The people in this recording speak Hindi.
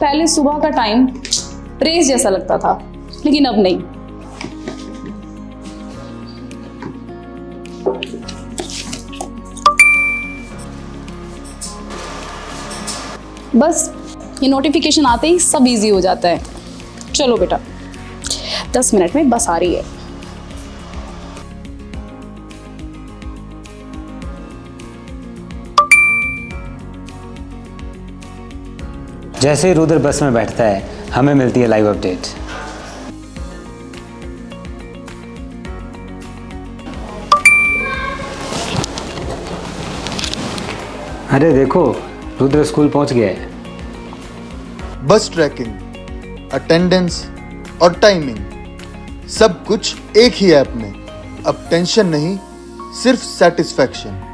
पहले सुबह का टाइम रेस जैसा लगता था, लेकिन अब नहीं। बस ये नोटिफिकेशन आते ही सब इजी हो जाता है। चलो बेटा, 10 मिनट में बस आ रही है। जैसे ही रुद्र बस में बैठता है, हमें मिलती है लाइव अपडेट। अरे देखो, रुद्र स्कूल पहुंच गया है। बस ट्रैकिंग, अटेंडेंस और टाइमिंग सब कुछ एक ही ऐप में। अब टेंशन नहीं, सिर्फ सेटिस्फैक्शन।